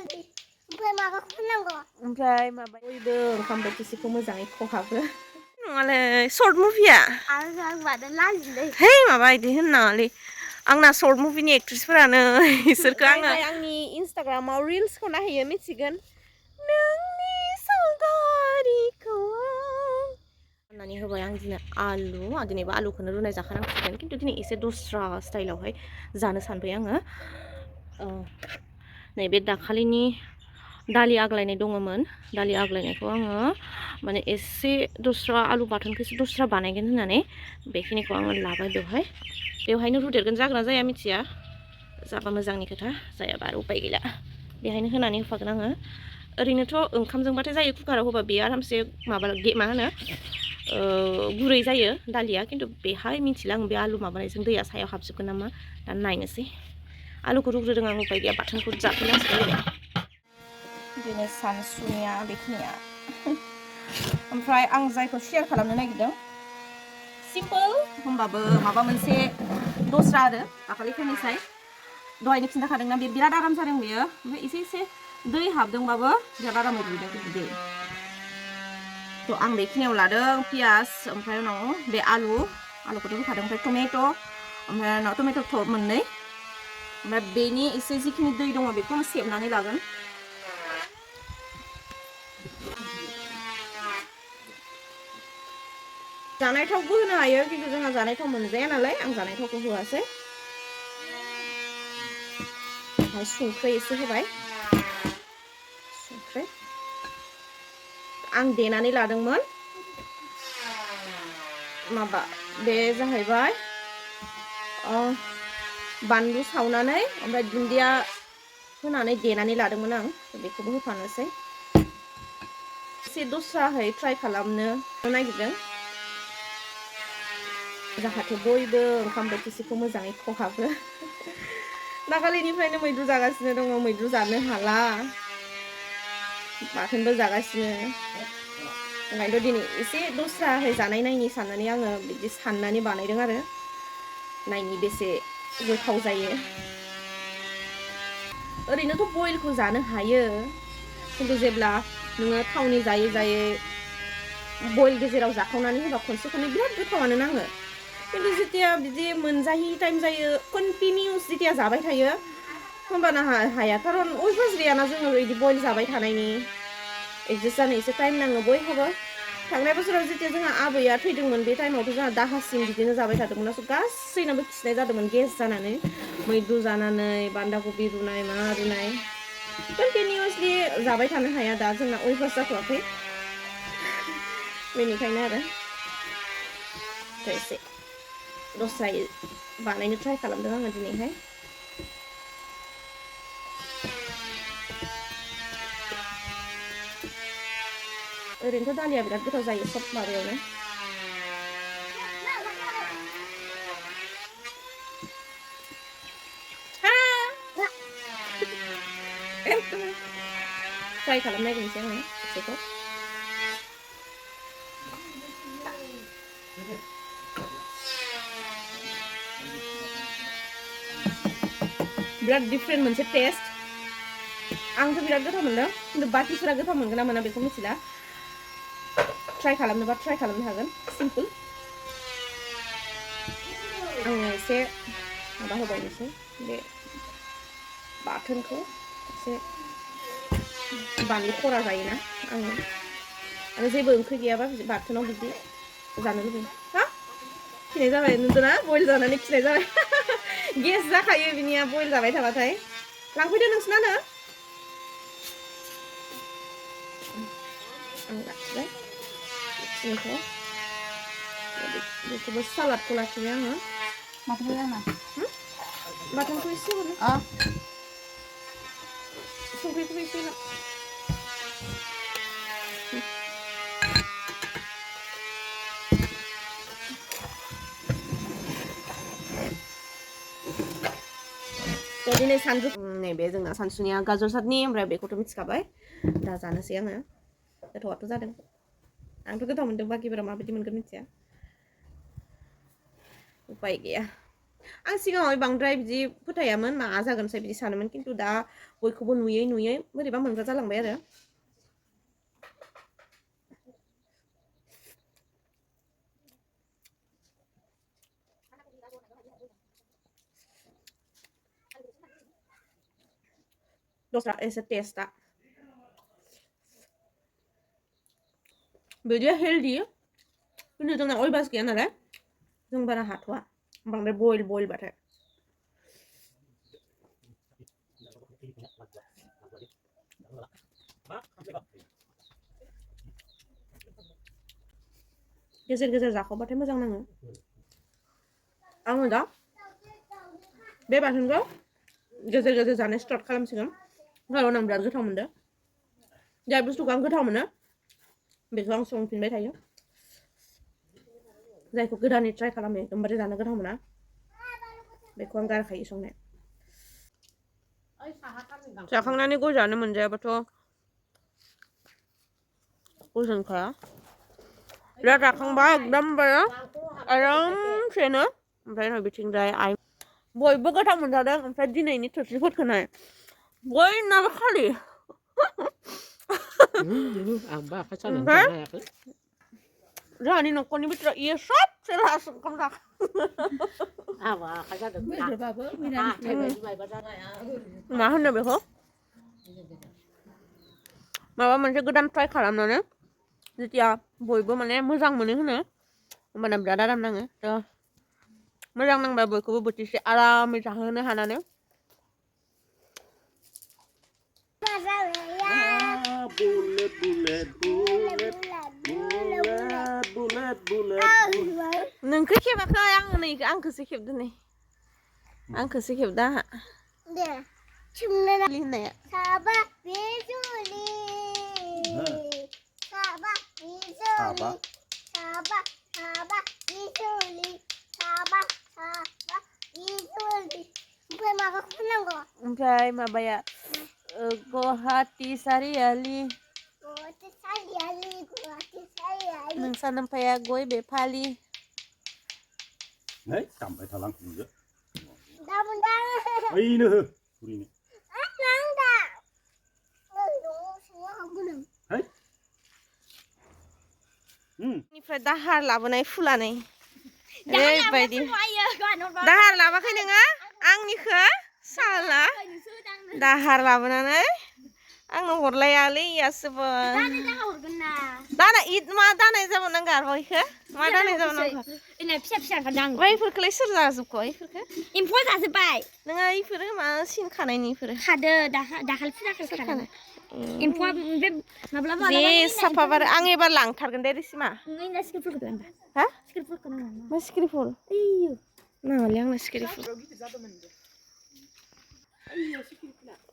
ओमफ्राय माबा खननांगौ ओमफ्राय माबा बयबो ओंखाम बोथिसेखौ मोजाङै खहाबो नङालै सर्ट मुभिया हे माबा इदि होननाङालै आंना सर्ट मुभिनि एक्ट्रेसफोरानो इसोरखौ आङो आंनि इन्स्टाग्रामाव रिल्सखौ नायहैयो मिथिगोन नोंनि सावगारिखौ होननानै होबाय आं दिनै आलु दिनैबो आलुखौनो रुनाय जाखानांसिगोन खिन्थु दिनै एसे दस्रा स्टाइलावहाय जानो सानबाय आङो नैबे दाखालिनि दालि आग्लायनाय दङमोन दालि आग्लायनायखौ आङो माने एसे दस्रा आलु बाथोनखौ एसे दस्रा बानायगोन होननानै बेखिनिखौ आङो लाबाय बेवहायनो रुदेरगोन जागोन ना जाया मिथिया जाबा मोजांनि खोथा जायाबा आरो उपाय गैला बेहायनो होनानै होफागोन आङो ओरैनोथ' ओंखामजोंबाथाय जायो कुकाराव होबा बेयो आरामसे माबा मा होनो गुरै जायो दालिया खिन्थु बेहाय मिथिला आं बे आलु माबानायजों दैया सायाव हाबजोबगोन नामा दा नायनोसै आलुखौ रुग्रोदों आं उपाय गैया बाथोनखौ जाफैनांसिगोन दिनै सानसुनिया बेखिनिया ओमफ्राय आं जायखौ शेयार खालामनो नागिरदों सिम्पोल होमबाबो माबा मोनसे दस्रा आरो दाखालिफोरनिसाय दहायनो खिन्थाखादोंना बे बिराद आराम जादों बेयो ओमफ्राय एसे दै हाबदोंबाबो बिराद आरामै रुइदों दै थ' आं बेखिनियाव लादों पियास ओमफ्राय उनाव बे आलुखौथ' होखादों ओमफ्राय टमेट' ओमफ्राय उनाव टमेट' मोननै ओमफ्राय बेनि एसे जिखिनि दै दङ बेखौ आं सेबनानै लागोन जानाय थावबो होनो हायो खिन्थु जोंहा जानाय थाव मोनजाया नालाय आं जानाय थावखौ होआसै ओमफ्राय संख्रि एसे होबाय संख्रि आं देनानै लादोंमोन माबा बे जाहैबाय बानलु सावनानै ओमफ्राय दुन्दिया होनानै देनानै लादोंमोन आं बेखौबो होफानोसै एसे दस्राहै ट्राइ खालामनो नागिरदों जाहाथे बयबो ओंखाम बोथिसेखौ मोजाङै खहाबो दाखालिनिफ्रायनो मैद्रु जागासिनो दङ मैद्रु जानो हाला बाथोनबो जागासिनो ओंखायनोथ' दिनै एसे दस्राहै जानाय नायनि साननानै आङो बिदि साननानै बानायदों आरो नायनि बेसे गोथाव जायो ओरैनोथ' बइलखौ जानो हायो खिन्थु जेब्ला नोङो थावनि जायै जायै बइल गेजेराव जाखावनानै होबा खनसे खननै बिराद गोथावानो नाङो खिन्थु जेतिया बिदि मोनजायि टाइम जायो कन्टिनिउस जेतिया जाबाय थायो होमबाना हाया खारन अयभास गैयाना जोङो बिदि बइल जाबाय थानायनि एडजास्ट जानो एसे टाइम नाङो बयहाबो थांनाय बोसोराव जेतिया जोंहा आबैया थैदोंमोन बे टाइमावथ' जोंहा दाहासिम बिदिनो जाबाय थादोंमोन गासैनाबो खिनाय जादोंमोन गेस जानानै मैद्रु जानानै बान्दा कबि रुनाय मा रुनाय कन्टिनिउसलि जाबाय थानो हाया दा जोंना अयभास जाथ'वाखै बेनिखायनो आरो एसे दस्रायै बानायनो ट्राइ खालामदों आङो दिनैहाय ओरैनोथ' दालिया बिराद गोथाव जायो सब माबायावनो ट्राइ खालामनायनोसै आङो एसेखौ बिराद डिफरेन्ट मोनसे टेस्ट आंथ' बिराद गोथाव मोनदों खिन्थु बाखिफोरा गोथाव मोनगोन ना मोना बेखौ मिथिला ट्राइ खालामनोबा ट्राइ खालामनो हागोन सिम्पोल आङो एसे माबा होबावनोसै बे बाथोनखौ एसे बानलु खरा जायोना आङो जेबो ओंख्रि गैयाबा बाथोनाव बिदि जानो लुबैयो हा खिनाय जाबाय नुदोंना बइल जानानै खिनाय जाबाय गेस जाखायो बिनिया बइल जाबाय थाबाथाय लांफैदो नोंसिनानो आं लाखिबाय बेखिनिखौ बेखौबो सालादखौ लाखिबाय आङो बाथोनखौ एसे हरनो संख्रिखौबो एसे ला दिनै सानजौफु नैबे जोंना सानसुनिया गाजर सातनि ओमफ्राय बेखौथ' मिथिखाबाय दा जानोसै आङो गोथावाथ' जादों आंथ' गोथाव मोनदों बाखिफोरा माबायदि मोनगोन मिथिया उपाय गैया आं सिगाङाव बांद्राय बिदि फोथायामोन मा जागोनसै बिदि सानोमोन खिन्थु दा बयखौबो नुयै नुयै बोरैबा मोनग्रा जालांबाय आरो दस्रा एसे टेस्टा बिदिया हेल्दी खिन्थु जोंना अयभास गैया नालाय जों बारा हाथ'वा बांद्राय बयल बाथाय गेजेर गेजेर जाखावबाथाय मोजां नाङो आङो दा बे बाथोनखौ गेजेर गेजेर जानो स्टार्ट खालामसिगोन खारन आं बिराद गोथाव मोनदों जाय बुस्थुखौ आं गोथाव मोनो बेखौ आं संफिनबाय थायो जायखौ गोदानै ट्राइ खालामो एकदमबारे जानो गोथाव मोना बेखौ आं गारखायो संनाय जाखांनानै गय जानो मोनजायाबाथ' गोजोनखाया बिराद जाखांबाय एकदमबारे आरामसेनो ओमफ्राय उनाव बिथिंजाय आइ बयबो गोथाव मोनजादों ओमफ्राय दिनैनि थोरसिफोरखौ नाय बयनाबो खालि जोंहानि न'खरनि बिथोराव इयो सबसे लास्ट ओंखाम मा होनो बेखौ माबा मोनसे गोदान ट्राइ खालामनानै जेथिया बयबो माने मोजां मोनो होनो होमबाना बिराद आराम नाङो थ' मोजां नांबाय बयखौबो बोथिसे आरामै जाहोनो हानानै नोंखौ खेबाखै आङो नै आंखौसो खेबदो नै आंखौसो खेबदा दे होननाया साबा बेजुलि साबा बेजुलि साबा साबा बेजुलि साबा साबा बेजुलि ओमफ्राय माबा खननांगौ ओमफ्राय माबाया गुवाहाटी सारियालि नोंसा नोमफाया गय बेफालि नै दामबाय थालां नुदो ओइनो हो बुरिनो निफ्राय दाहार लाबोनाय फुलानै ओरैबायदि दाहार लाबाखै नोङो आंनिखौ साला दाहार लाबोनानै आंनो हरलायालै यासोबो दाना इद मा दानाय जाबाव नांगौ आरो इखो मा दानाय जाबाव नांगौ इना फिसा फिसा ओंखारदों बैफोरखौलाय सोर जाजोबखो इफोरखौ एम्फौआ जाजोब्बाय नोङा इफोरो मा सिन खानायनि इफोरो खादो दाखालि फुजाखौ खादो एम्फौआ बे माब्लाबा जे साफा बार आं एबार लांथारगोन दे रिसिमा नोंना सिख्रिफोरखौ दो होमबा हा सिख्रिफोरखौ नाङा मा सिख्रिफोर ओइयो नाङालै आंनो सिख्रिफोर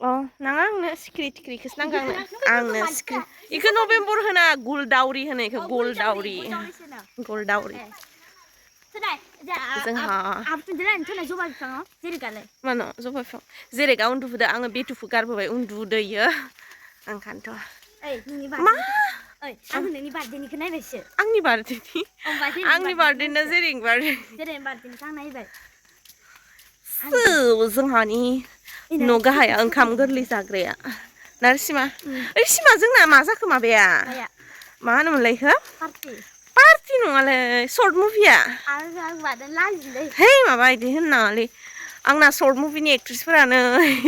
अ नाङा आंनो सिख्रि थिख्रिखौसो नांगौ आंनो सिख्रि इखौ नभेम्बर होना गुलदावरि होनो इखौ गुलदावरि गुलदावरि जोंहा मानो जबा बिफां जेरेगा उन्दुफुदो आङो बेथुफु गारबोबाय उन्दुदोयो ओंखायनोथ' मा आंनि बार्थडेना जेरें बार्थडे जोंहानि न' गाहाया ओंखाम गोरलै जाग्राया नारसिमा ओइ सिमा जोंना मा जाखो माबाया मा होनोमोनलाय इखौ पार्टि नङालै सर्ट मुभिया है माबा इदि होननाङालै आंना सर्ट मुभिनि एक्ट्रिसफोरानो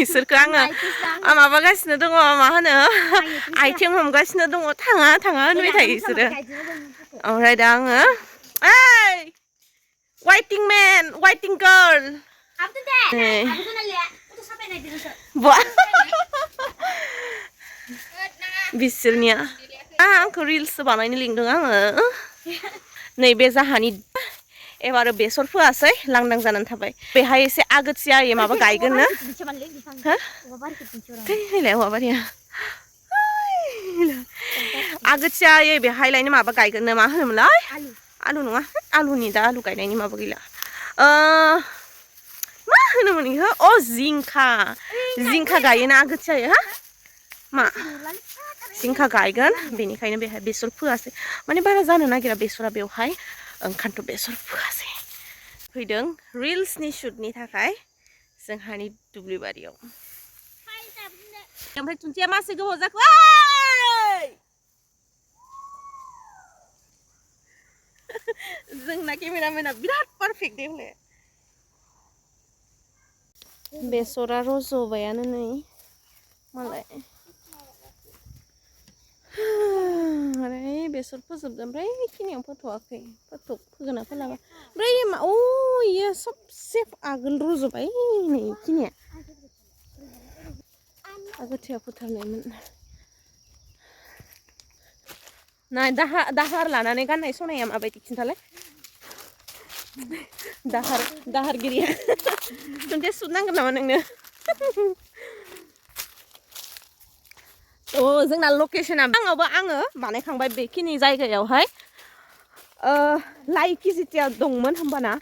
इसोरखौ आङो माबागासिनो दङ मा होनो आइटेम हमगासिनो दङ थाङा थाङा होनबाय थायो इसोरो ओमफ्राय दा आङो ओइ वाइटिं मेन वाइटिं गार्ल बिसोरनिया आंखौ रिल्स बानायनो लिंदों आङो नैबे जाहानि एबार बेसर फोआसै लांदां जानानै थाबाय बेहाय एसे आगोथियायै माबा गायगोननो थैलाय हौवाबारिया आगोथियायै बेहाय लायनो माबा गायगोननो मा होनोमोनलाय आलु नङा आलुनि दा आलु गायनायनि माबा गैला मा होनोमोन इखौ अ जिंखा गायोना आगोथियायै हा मा जिंखा गायगोन बेनिखायनो बेहाय बेसर फोआसै माने बारा जानो नागिरा बेसरा बेवहाय ओंखायनोथ' बेसर फोआसै फैदों रिल्सनि शुटनि थाखाय जोंहानि दुब्लिबारियाव ओमफ्राय थुनथिया मासे गोबाव जाखो जोंना केमेरामेना बिराद पारफेक्ट दे हले बेसरा रज'बायानो नै मालाय ओमफ्राय बेसर फोजोबदों ओमफ्राय बेखिनियाव फोथ'वाखै फोगोना फोलाबा ओमफ्राय इयो सबसे आगोल रज'बाय नै बेखिनिया आगोथिया फोथारनायमोन नाय दाहार लानानै गाननाय सनाया माबायदि खिन्थालाय दाहारगिरिया नोंथे सुट नांगोन नामा नोंनो जोंना लकेशना आङो बानायखांबाय बेखिनि जायगायावहाय लाइकि जेथिया दंमोन होमबाना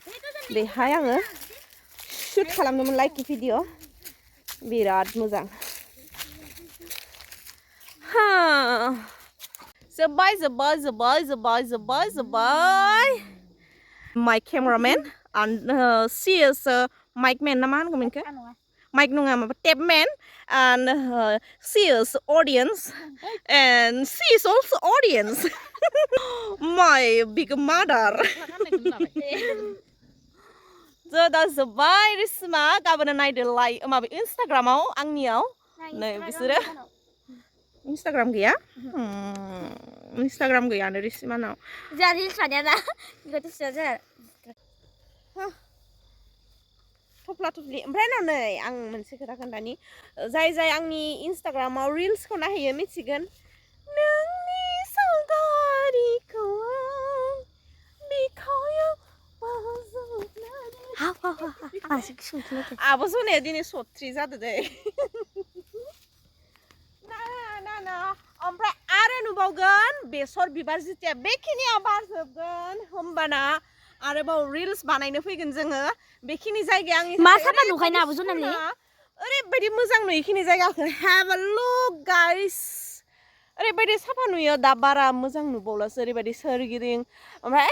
बेहाय आङो शुट खालामदोंमोन लाइकि भिडिअ बिराद मोजां जोब्बाय my cameraman and she is mic man na मा होनगोन बेखौ mic नङा माबा tape man and she is audience and she is also audience my big mother दा जोब्बाय रिसिमा गाबोन नायदो माबा इन्सटाग्रामाव आंनियाव नै बिसोरो इन्सटाग्राम गैया इन्सटाग्राम गैयानो रिसिमानाव जोंहा रिल्स बानाया ना बेखौसो जोंहा थफ्ला थफ्लि ओमफ्राय उनाव नै आं मोनसे खोथा खोन्थानि जाय आंनि इन्सटाग्रामाव रिल्सखौ नायहैयो मिथिगोन नोंनि सावगारिखौ आब' जनाया दिनै सथ्रि जादो दे ना ओमफ्राय आरो नुबावगोन बेसर बिबार जेथिया बेखिनिया बारजोबगोन होमबाना आरोबाव रिल्स बानायनो फैगोन जोङो बेखिनि जायगाया आंनि मा साफा नुखायो आब' जनानि ओरैबायदि मोजां नुयो बेखिनि जायगाखौ have a look guys ओरैबायदि साफा नुयो दा बारा मोजां नुबावलासो ओरैबायदि सोरगिदिं ओमफ्राय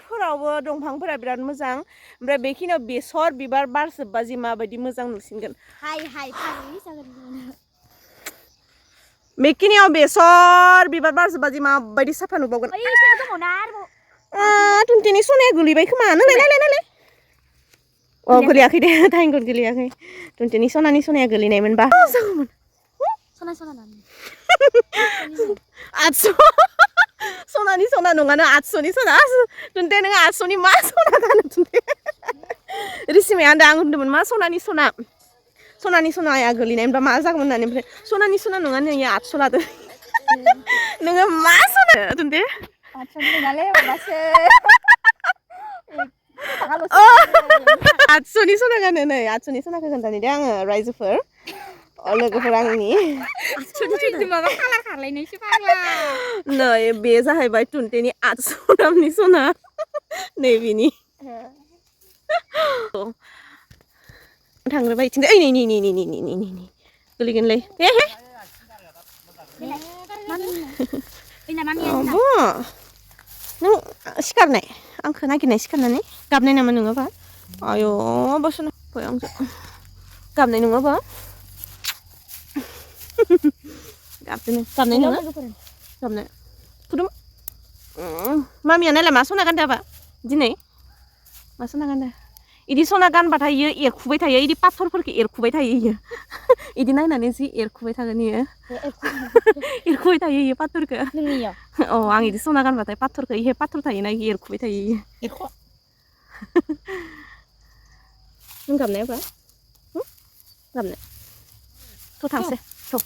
फोरावबो दंफांफोरा बिराद मोजां ओमफ्राय बेखिनियाव बेसर बिबार बारजोबबा जि माबायदि मोजां नुसिनगोन बेखिनियाव बेसर बिबार बारजोबबा जि माबायदि साफा नुबावगोन टुनटेनि सनाया गोलैबाय खोमा नायलाय गोलैयाखै दे टाइमखौ गोलैयाखै टुनटेनि सनाया गोलैनायमोनबा जागौमोन सनानि सना नङानो 800नि सना टुनटे नों 800नि मा सना गानो टुनटे रिसिमाया होनदों आं होनदोंमोन मा सनानि सनाया गोलैनायमोनबा मा जागौमोन होननानै ओमफ्राय सनानि सना नङा नोंयो 800 लादो नोङो मा सना टुनटे 800 नङालै माबासो 800नि सना गानो नै 800नि सनाखौ खोन्थानि दे आङो रायजोफोर लोगोफोर आंनि नै बे जाहैबाय टुनटेनि 800 दामनि सना नै बिनि थांग्रोबाय इथिं ओइ नै गोलैगोनलै दे नों सिखारनाय आंखौ नागिरनाय सिखारनानै गाबनाय नामा नोङोबा आय' बसना फै आंजों गाबनाय नङाबा गाबनाय नङा गाबनाय फुदुं मामिया नायलाय मा सना गानदों दिनै मा सना गानदों इदि सना गानबाथाय इयो एरखुबाय थायो इदि पाथरफोरखौ एरखुबाय थायो इयो इदि नायनानै जि एरखुबाय थागोन इयो एरखुबाय थायो इयो पाथरखौ आं इदि सना गानबाथाय पाथरखौ इहे पाथर थायोना इयो एरखुबाय थायो इयो नों गाबनायाबा गाबनाय थ' थांसै थ'